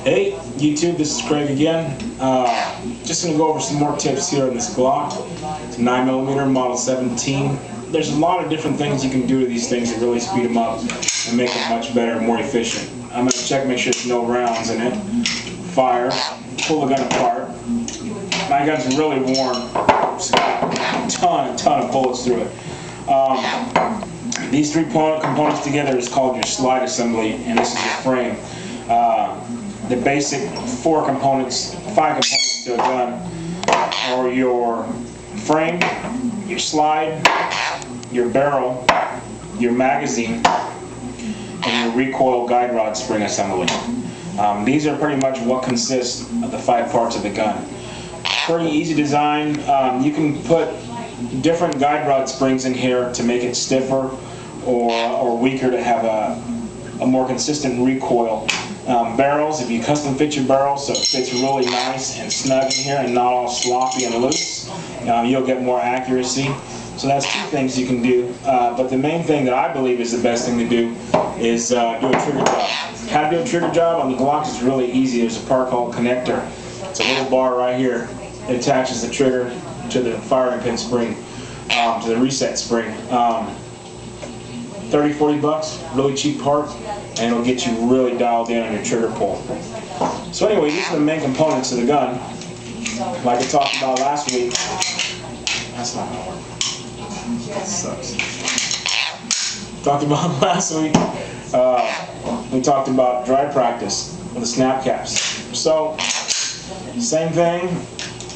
Hey YouTube, this is Craig again. Just going to go over some more tips here on this Glock. It's a 9mm model 17. There's a lot of different things you can do to these things to really speed them up and make it much better and more efficient. I'm going to check, make sure there's no rounds in it. Fire, pull the gun apart. My gun's really warm. Just got a ton of bullets through it. These three components together is called your slide assembly, and this is your frame. The basic five components to a gun are your frame, your slide, your barrel, your magazine, and your recoil guide rod spring assembly. These are pretty much what consists of the 5 parts of the gun. Pretty easy design. You can put different guide rod springs in here to make it stiffer or weaker to have a more consistent recoil. Barrels, if you custom fit your barrel so it fits really nice and snug in here and not all sloppy and loose, you'll get more accuracy. So that's two things you can do. But the main thing that I believe is the best thing to do is do a trigger job. How to do a trigger job on the Glock is really easy. There's a part called connector. It's a little bar right here. It attaches the trigger to the firing pin spring, to the reset spring. 30-40 bucks, really cheap part, and it'll get you really dialed in on your trigger pull. So anyway, these are the main components of the gun. Like I talked about last week. That's not gonna work. That sucks. Talked about last week. We talked about dry practice with the snap caps. So same thing.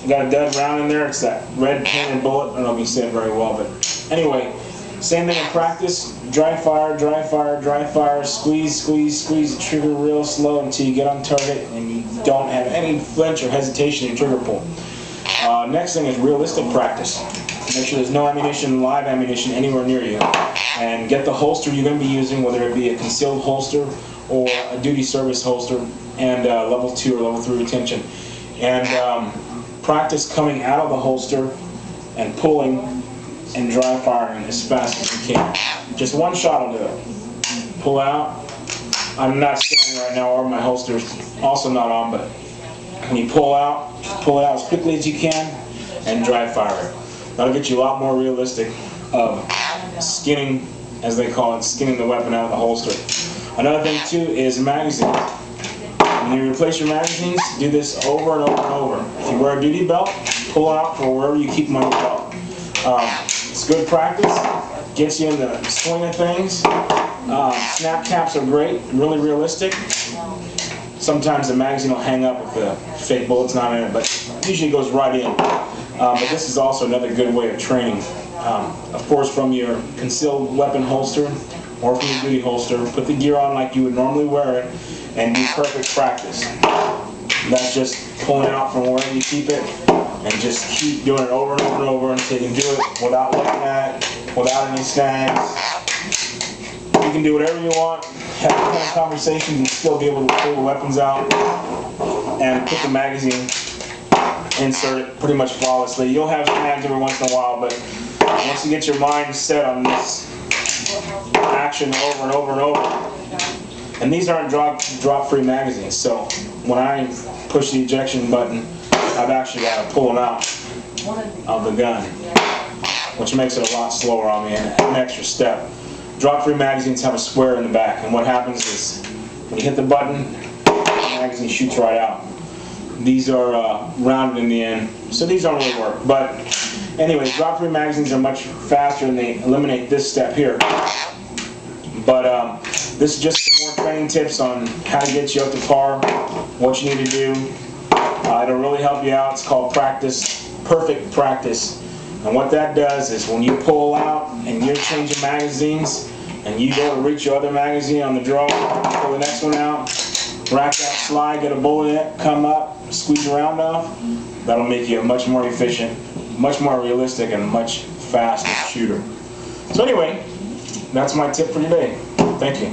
Got a dead round in there. It's that red painted bullet. I don't know if you can see it very well, but anyway. Same thing in practice, dry fire, squeeze the trigger real slow until you get on target and you don't have any flinch or hesitation in your trigger pull. Next thing is realistic practice. Make sure there's no ammunition, live ammunition anywhere near you. And get the holster you're going to be using, whether it be a concealed holster or a duty service holster, and level 2 or level 3 retention. And practice coming out of the holster and pulling and dry firing as fast as you can. Just one shot will do it. Pull out. I'm not standing right now, or my holster's also not on, but when you pull out, just pull it out as quickly as you can and dry fire it. That'll get you a lot more realistic of skinning, as they call it, skinning the weapon out of the holster. Another thing too is magazines. When you replace your magazines, do this over and over and over. If you wear a duty belt, pull out for wherever you keep them on your belt. It's good practice, gets you in the swing of things. Snap caps are great, really realistic. Sometimes the magazine will hang up if the fake bullet's not in it, but usually it goes right in. But this is also another good way of training. Of course, from your concealed weapon holster or from your duty holster, put the gear on like you would normally wear it and do perfect practice. That's just pulling out from wherever you keep it, and just keep doing it over and over and over until you can do it without looking at it, without any snags. You can do whatever you want, have a kind of conversation, and still be able to pull the weapons out and put the magazine, insert it pretty much flawlessly. You'll have snags every once in a while, but once you get your mind set on this action over and over and over, and these aren't drop-free magazines, so when I push the ejection button, I've actually got to pull them out of the gun, which makes it a lot slower on me and an extra step. Drop-free magazines have a square in the back, and what happens is when you hit the button, the magazine shoots right out. These are rounded in the end, so these don't really work. But anyway, drop-free magazines are much faster and they eliminate this step here. But this is just some more training tips on how to get you up to par, what you need to do. It'll really help you out. It's called practice, perfect practice. And what that does is when you pull out and you're changing magazines and you go to reach your other magazine on the draw, pull the next one out, rack that slide, get a bullet in it, come up, squeeze your round off, that'll make you a much more efficient, much more realistic, and much faster shooter. So anyway, that's my tip for today. Thank you.